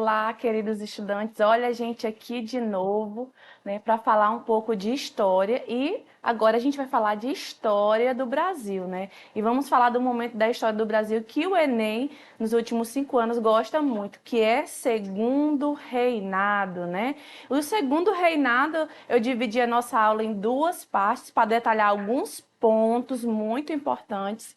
Olá, queridos estudantes. Olha a gente aqui de novo, né, para falar um pouco de história e agora a gente vai falar de história do Brasil, né? E vamos falar do momento da história do Brasil que o Enem, nos últimos 5 anos, gosta muito, que é Segundo Reinado, né? O Segundo Reinado, eu dividi a nossa aula em duas partes para detalhar alguns pontos muito importantes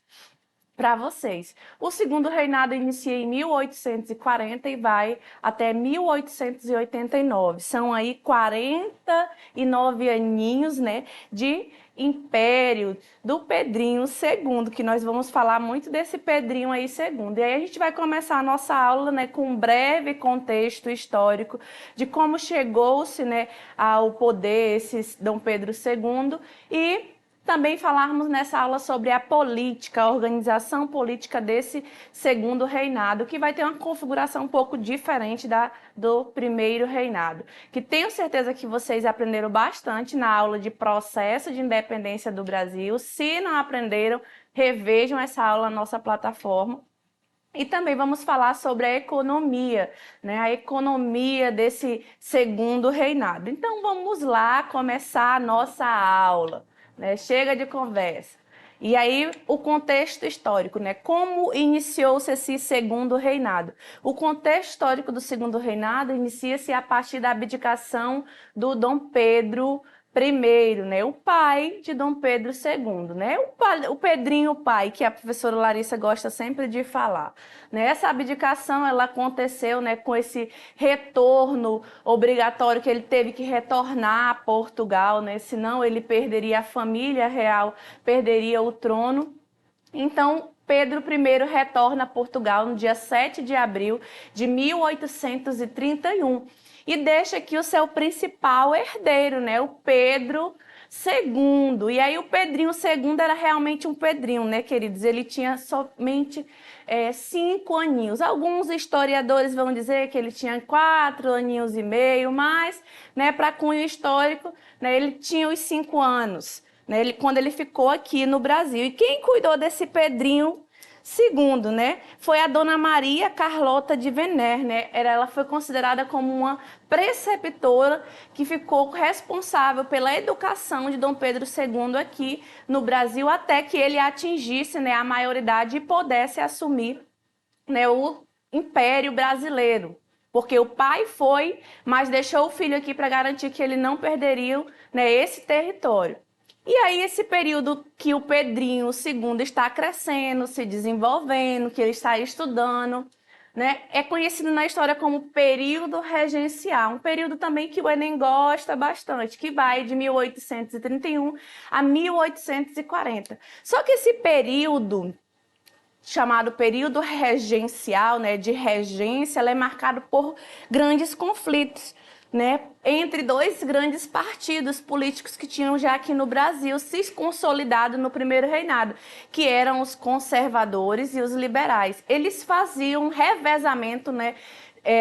para vocês. O Segundo Reinado inicia em 1840 e vai até 1889. São aí 49 aninhos, né, de império do Pedrinho II, que nós vamos falar muito desse Pedrinho aí II. E aí a gente vai começar a nossa aula, né, com um breve contexto histórico de como chegou-se, né, ao poder esse Dom Pedro II e também falarmos nessa aula sobre a política, a organização política desse segundo reinado, que vai ter uma configuração um pouco diferente do primeiro reinado. Que tenho certeza que vocês aprenderam bastante na aula de processo de independência do Brasil. Se não aprenderam, revejam essa aula na nossa plataforma. E também vamos falar sobre a economia, né? A economia desse segundo reinado. Então vamos lá começar a nossa aula, né? Chega de conversa. E aí o contexto histórico, né? Como iniciou-se esse segundo reinado? O contexto histórico do segundo reinado inicia-se a partir da abdicação do Dom Pedro I, né, o pai de Dom Pedro II, né, o Pedrinho pai, que a professora Larissa gosta sempre de falar, né, essa abdicação ela aconteceu, né, com esse retorno obrigatório que ele teve que retornar a Portugal, né, senão ele perderia a família real, perderia o trono. Então, Pedro I retorna a Portugal no dia 7 de abril de 1831 e deixa aqui o seu principal herdeiro, né, o Pedro II. E aí o Pedrinho II era realmente um Pedrinho, né, queridos? Ele tinha somente 5 aninhos. Alguns historiadores vão dizer que ele tinha 4 aninhos e meio, mas, né, para cunho histórico, né, ele tinha os 5 anos. Né, quando ele ficou aqui no Brasil. E quem cuidou desse Pedrinho II, né, foi a Dona Maria Carlota de Vener, né? Ela foi considerada como uma preceptora que ficou responsável pela educação de Dom Pedro II aqui no Brasil até que ele atingisse, né, a maioridade e pudesse assumir, né, o Império Brasileiro. Porque o pai foi, mas deixou o filho aqui para garantir que ele não perderia, né, esse território. E aí esse período que o Pedrinho II está crescendo, se desenvolvendo, que ele está estudando, né, é conhecido na história como período regencial, um período também que o Enem gosta bastante, que vai de 1831 a 1840. Só que esse período chamado período regencial, né, de regência, ela é marcado por grandes conflitos, né, entre dois grandes partidos políticos que tinham já aqui no Brasil se consolidado no primeiro reinado, que eram os conservadores e os liberais. Eles faziam um revezamento, né,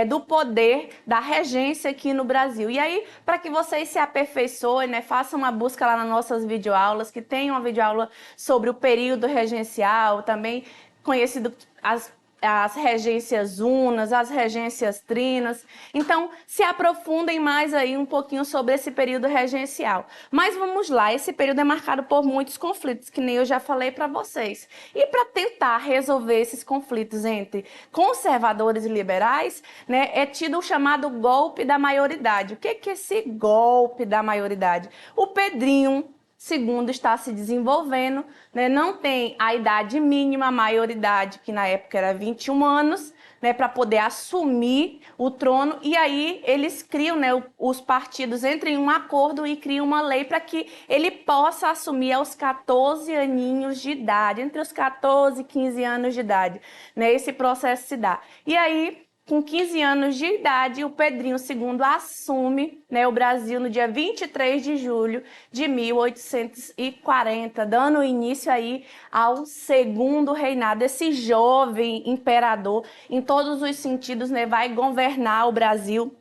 do poder da regência aqui no Brasil. E aí, para que vocês se aperfeiçoem, né, façam uma busca lá nas nossas videoaulas, que tem uma videoaula sobre o período regencial, também conhecido as regências unas, as regências trinas. Então, se aprofundem mais aí um pouquinho sobre esse período regencial. Mas vamos lá, esse período é marcado por muitos conflitos, que nem eu já falei para vocês. E para tentar resolver esses conflitos entre conservadores e liberais, né, é tido o chamado golpe da maioridade. O que é esse golpe da maioridade? O Pedrinho II está se desenvolvendo, né? Não tem a idade mínima, a maioridade, que na época era 21 anos, né, para poder assumir o trono, e aí eles criam, né, os partidos entram em um acordo e criam uma lei para que ele possa assumir aos 14 aninhos de idade, entre os 14 e 15 anos de idade, né, esse processo se dá. E aí, com 15 anos de idade, o Pedrinho II assume, né, o Brasil no dia 23 de julho de 1840, dando início aí ao segundo reinado. Esse jovem imperador, em todos os sentidos, né, vai governar o Brasil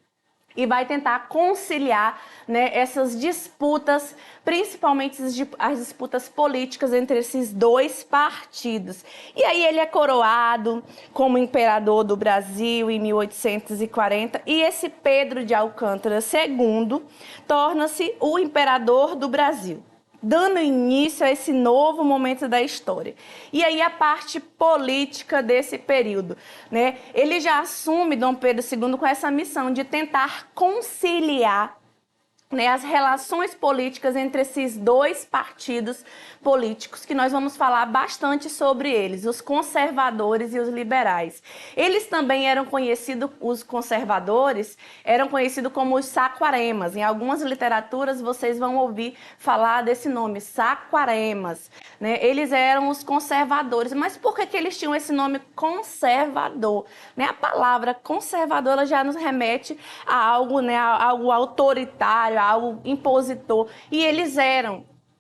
e vai tentar conciliar, né, essas disputas, principalmente as disputas políticas entre esses dois partidos. E aí ele é coroado como imperador do Brasil em 1840 e esse Pedro de Alcântara II torna-se o imperador do Brasil, dando início a esse novo momento da história. E aí a parte política desse período, né? Ele já assume, Dom Pedro II, com essa missão de tentar conciliar, né, as relações políticas entre esses dois partidos políticos, que nós vamos falar bastante sobre eles, os conservadores e os liberais. Eles também eram conhecidos, os conservadores, eram conhecidos como os saquaremas. Em algumas literaturas vocês vão ouvir falar desse nome, saquaremas, né? Eles eram os conservadores. Mas por que eles tinham esse nome conservador? Né? A palavra conservador ela já nos remete a algo, né, a algo autoritário, algo impositor, e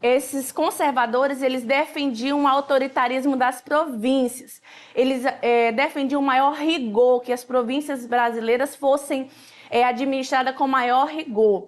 esses conservadores, eles defendiam o autoritarismo das províncias, eles defendiam o maior rigor, que as províncias brasileiras fossem administradas com maior rigor.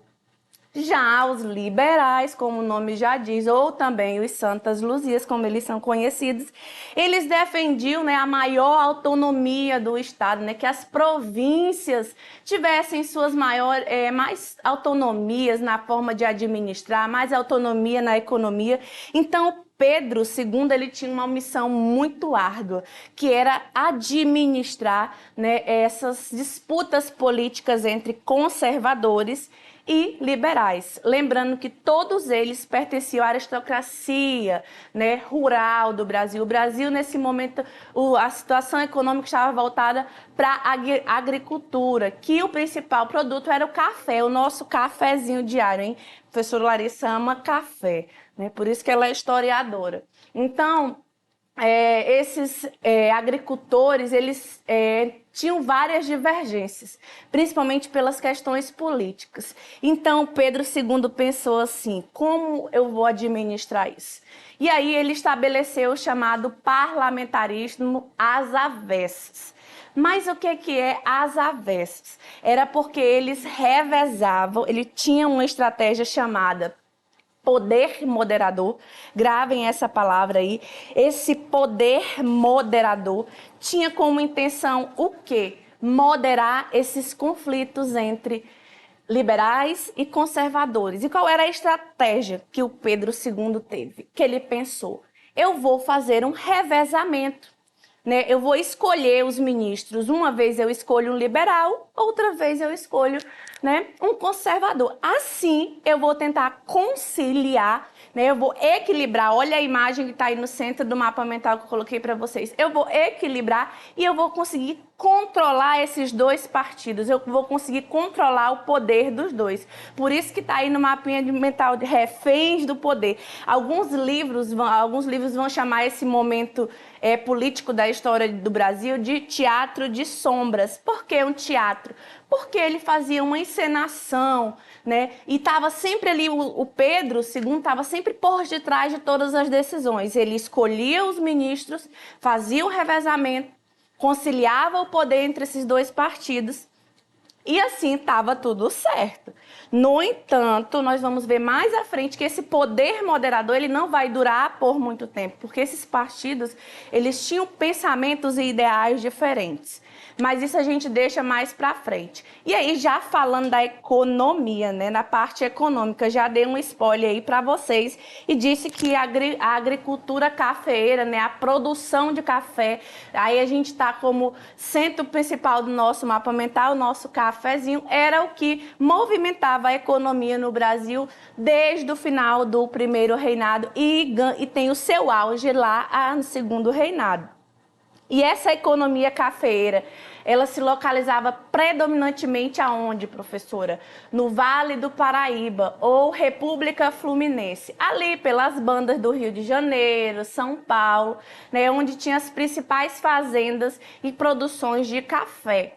Já os liberais, como o nome já diz, ou também os Santas Luzias, como eles são conhecidos, eles defendiam, né, a maior autonomia do Estado, né, que as províncias tivessem suas mais autonomias na forma de administrar, mais autonomia na economia. Então, Pedro II, ele tinha uma missão muito árdua, que era administrar, né, essas disputas políticas entre conservadores e liberais. Lembrando que todos eles pertenciam à aristocracia, né, rural do Brasil. O Brasil, nesse momento, a situação econômica estava voltada para a agricultura, que o principal produto era o café, o nosso cafezinho diário, hein? A professora Larissa ama café, né? Por isso que ela é historiadora. Então, esses agricultores, eles tinham várias divergências, principalmente pelas questões políticas. Então, Pedro II pensou assim, como eu vou administrar isso? E aí ele estabeleceu o chamado parlamentarismo às avessas. Mas o que é às avessas? Era porque eles revezavam, ele tinha uma estratégia chamada poder moderador, gravem essa palavra aí. Esse poder moderador tinha como intenção o quê? Moderar esses conflitos entre liberais e conservadores. E qual era a estratégia que o Pedro II teve? Que ele pensou, eu vou fazer um revezamento, né? Eu vou escolher os ministros. Uma vez eu escolho um liberal, outra vez eu escolho, né, um conservador. Assim, eu vou tentar conciliar, né? Eu vou equilibrar. Olha a imagem que está aí no centro do mapa mental que eu coloquei para vocês. Eu vou equilibrar e eu vou conseguir controlar esses dois partidos. Eu vou conseguir controlar o poder dos dois. Por isso que está aí no mapinha mental de reféns do poder. Alguns livros vão chamar esse momento político da história do Brasil de teatro de sombras. Por que um teatro? Porque ele fazia uma encenação, né? E estava sempre ali, o Pedro II estava sempre por detrás de todas as decisões. Ele escolhia os ministros, fazia o revezamento, conciliava o poder entre esses dois partidos e assim estava tudo certo. No entanto, nós vamos ver mais à frente que esse poder moderador ele não vai durar por muito tempo, porque esses partidos eles tinham pensamentos e ideais diferentes. Mas isso a gente deixa mais para frente. E aí, já falando da economia, né, na parte econômica, já dei um spoiler aí para vocês e disse que a agricultura cafeeira, né, a produção de café, aí a gente está como centro principal do nosso mapa mental, o nosso cafezinho, era o que movimentava a economia no Brasil desde o final do primeiro reinado e tem o seu auge lá no segundo reinado. E essa economia cafeeira, ela se localizava predominantemente aonde, professora? No Vale do Paraíba, ou República Fluminense. Ali pelas bandas do Rio de Janeiro, São Paulo, né, onde tinha as principais fazendas e produções de café.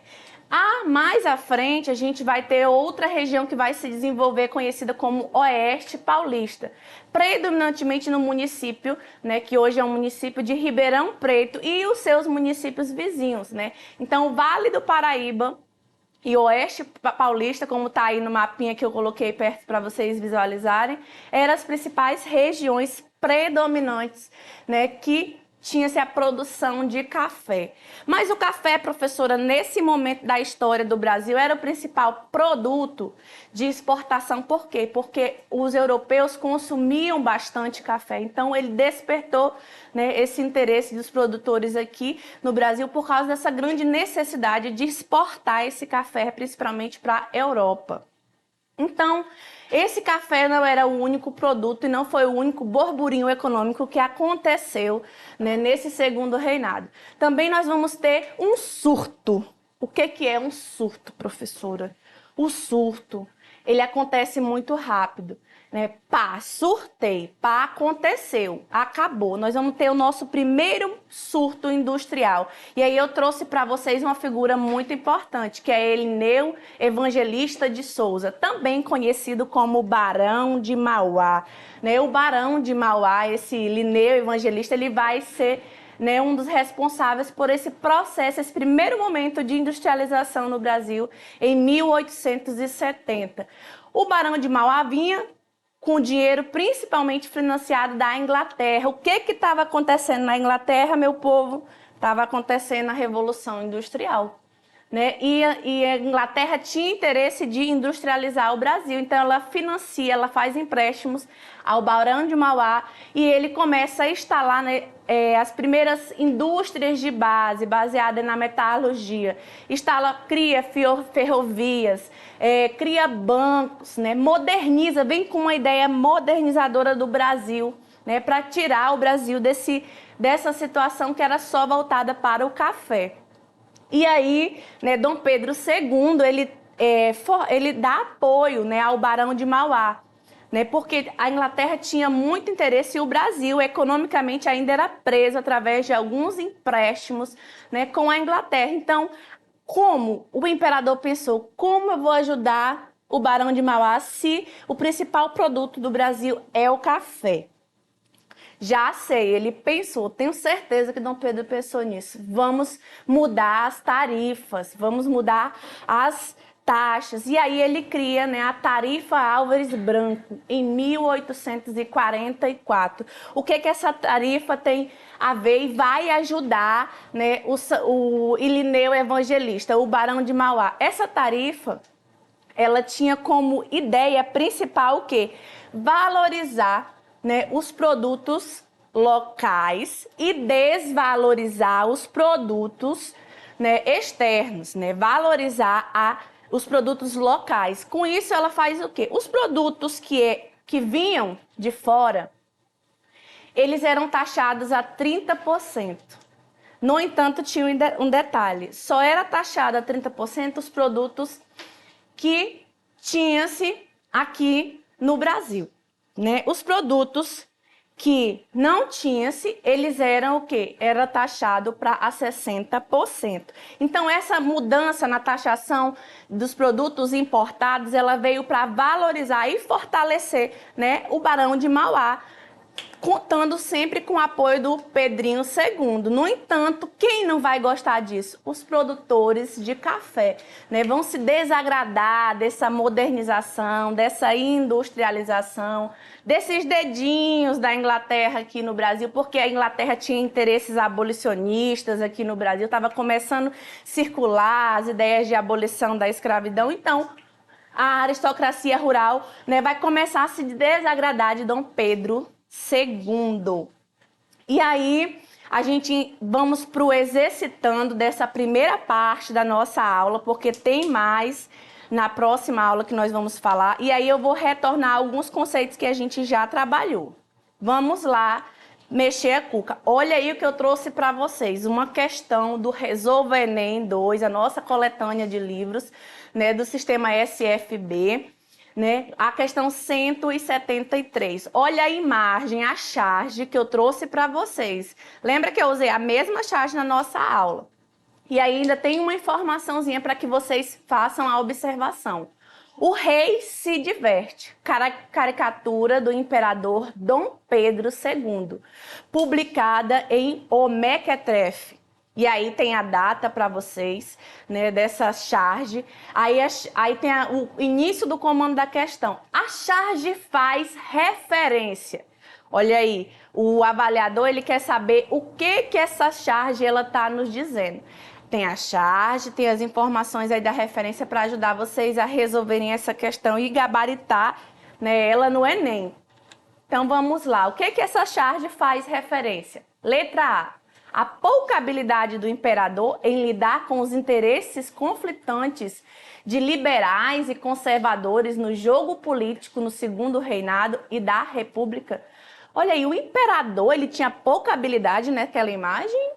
Mais à frente, a gente vai ter outra região que vai se desenvolver, conhecida como Oeste Paulista, predominantemente no município, né, que hoje é um município de Ribeirão Preto e os seus municípios vizinhos, né? Então, o Vale do Paraíba e oeste paulista, como está aí no mapinha que eu coloquei perto para vocês visualizarem, eram as principais regiões predominantes, né, que tinha-se a produção de café. Mas o café, professora, nesse momento da história do Brasil, era o principal produto de exportação. Por quê? Porque os europeus consumiam bastante café. Então, ele despertou, né, esse interesse dos produtores aqui no Brasil por causa dessa grande necessidade de exportar esse café, principalmente para a Europa. Então, esse café não era o único produto e não foi o único burburinho econômico que aconteceu, né, nesse segundo reinado. Também nós vamos ter um surto. O que é um surto, professora? O surto, ele acontece muito rápido, né? Pá, surtei, pá, aconteceu, acabou. Nós vamos ter o nosso primeiro surto industrial. E aí eu trouxe para vocês uma figura muito importante, que é Irineu Evangelista de Souza, também conhecido como Barão de Mauá, né? O Barão de Mauá, esse Irineu Evangelista, ele vai ser, né, um dos responsáveis por esse processo, esse primeiro momento de industrialização no Brasil, em 1870. O Barão de Mauá vinha com dinheiro principalmente financiado da Inglaterra. O que estava acontecendo na Inglaterra, meu povo? Estava acontecendo a Revolução Industrial, né? E a Inglaterra tinha interesse de industrializar o Brasil, então ela financia, ela faz empréstimos ao Barão de Mauá e ele começa a instalar, né, as primeiras indústrias de base, baseadas na metalurgia. Cria ferrovias, cria bancos, né, moderniza, vem com uma ideia modernizadora do Brasil, né, para tirar o Brasil dessa situação que era só voltada para o café. E aí, né, Dom Pedro II, ele dá apoio, né, ao Barão de Mauá, né, porque a Inglaterra tinha muito interesse e o Brasil, economicamente, ainda era preso através de alguns empréstimos, né, com a Inglaterra. Então, como o imperador pensou, como eu vou ajudar o Barão de Mauá se o principal produto do Brasil é o café? Já sei, ele pensou, tenho certeza que Dom Pedro pensou nisso. Vamos mudar as tarifas, vamos mudar as taxas. E aí ele cria, né, a Tarifa Álvares Branco, em 1844. O que essa tarifa tem a ver e vai ajudar, né, o Irineu Evangelista, o Barão de Mauá? Essa tarifa, ela tinha como ideia principal o quê? Valorizar, né, os produtos locais e desvalorizar os produtos, né, externos, né, valorizar os produtos locais. Com isso, ela faz o quê? Os produtos que vinham de fora, eles eram taxados a 30%. No entanto, tinha um detalhe, só era taxado a 30% os produtos que tinha-se aqui no Brasil, né? Os produtos que não tinha-se, eles eram o quê? Era taxado para a 60%. Então, essa mudança na taxação dos produtos importados, ela veio para valorizar e fortalecer, né, o Barão de Mauá, contando sempre com o apoio do Pedrinho II. No entanto, quem não vai gostar disso? Os produtores de café, né? Vão se desagradar dessa modernização, dessa industrialização, desses dedinhos da Inglaterra aqui no Brasil, porque a Inglaterra tinha interesses abolicionistas aqui no Brasil, estava começando a circular as ideias de abolição da escravidão. Então, a aristocracia rural, né, vai começar a se desagradar de Dom Pedro II. E aí, a gente vamos para o exercitando dessa primeira parte da nossa aula, porque tem mais na próxima aula que nós vamos falar. E aí eu vou retornar alguns conceitos que a gente já trabalhou. Vamos lá mexer a cuca. Olha aí o que eu trouxe para vocês. Uma questão do Resolva Enem 2, a nossa coletânea de livros, né, do sistema SFB. Né? A questão 173. Olha a imagem, a charge que eu trouxe para vocês. Lembra que eu usei a mesma charge na nossa aula? E ainda tem uma informaçãozinha para que vocês façam a observação. O rei se diverte. Caricatura do imperador Dom Pedro II, publicada em O Mequetrefe. E aí tem a data para vocês, né, dessa charge. Aí tem o início do comando da questão. A charge faz referência. Olha aí, o avaliador ele quer saber o que essa charge ela está nos dizendo. Tem a charge, tem as informações aí da referência para ajudar vocês a resolverem essa questão e gabaritar, né, ela no Enem. Então vamos lá, o que essa charge faz referência? Letra A pouca habilidade do imperador em lidar com os interesses conflitantes de liberais e conservadores no jogo político no segundo reinado e da república. Olha aí, o imperador ele tinha pouca habilidade naquela imagem?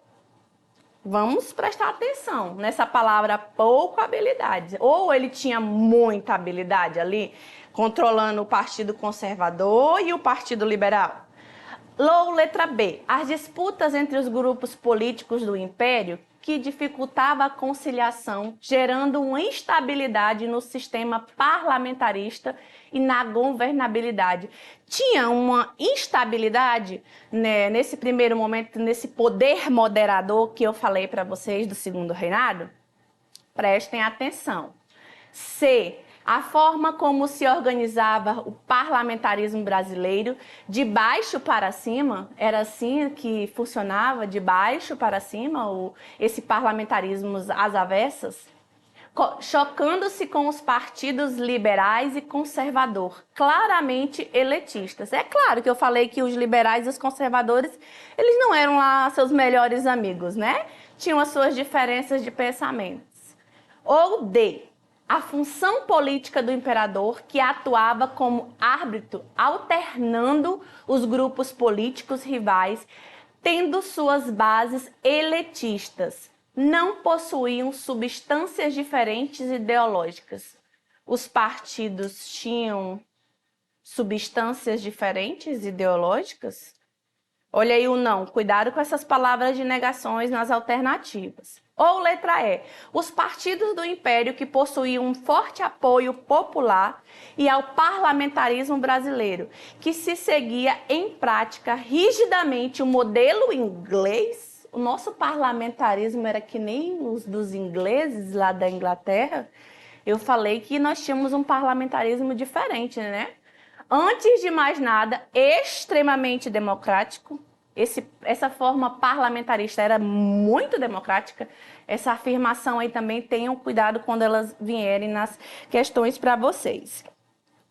Vamos prestar atenção nessa palavra pouca habilidade. Ou ele tinha muita habilidade ali, controlando o Partido Conservador e o Partido Liberal. Letra B. As disputas entre os grupos políticos do Império que dificultava a conciliação, gerando uma instabilidade no sistema parlamentarista e na governabilidade. Tinha uma instabilidade, né, nesse primeiro momento, nesse poder moderador que eu falei para vocês do segundo reinado? Prestem atenção. C. A forma como se organizava o parlamentarismo brasileiro, de baixo para cima, era assim que funcionava, de baixo para cima, esse parlamentarismo às avessas, chocando-se com os partidos liberais e conservador, claramente elitistas. É claro que eu falei que os liberais e os conservadores, eles não eram lá seus melhores amigos, né? Tinham as suas diferenças de pensamentos. Ou D. A função política do imperador que atuava como árbitro, alternando os grupos políticos rivais, tendo suas bases elitistas. Não possuíam substâncias diferentes ideológicas. Os partidos tinham substâncias diferentes ideológicas? Olha aí o não. Cuidado com essas palavras de negações nas alternativas. Ou letra E. Os partidos do Império que possuíam um forte apoio popular e ao parlamentarismo brasileiro, que se seguia em prática rigidamente o modelo inglês. O nosso parlamentarismo era que nem os dos ingleses lá da Inglaterra. Eu falei que nós tínhamos um parlamentarismo diferente, né? Antes de mais nada, extremamente democrático. Essa forma parlamentarista era muito democrática. Essa afirmação aí também, tenham cuidado quando elas vierem nas questões para vocês.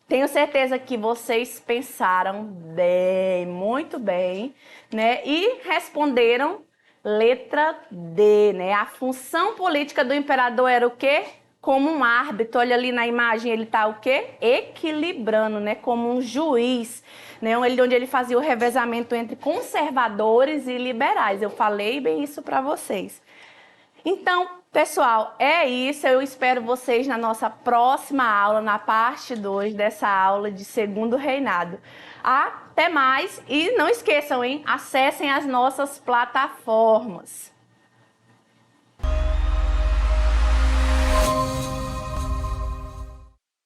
Tenho certeza que vocês pensaram bem, muito bem, né? E responderam letra D, né? A função política do imperador era o quê? Como um árbitro. Olha ali na imagem, ele está o quê? Equilibrando, né? Como um juiz, né? Onde ele fazia o revezamento entre conservadores e liberais. Eu falei bem isso para vocês. Então, pessoal, é isso. Eu espero vocês na nossa próxima aula, na parte 2 dessa aula de segundo reinado. Até mais e não esqueçam, hein? Acessem as nossas plataformas.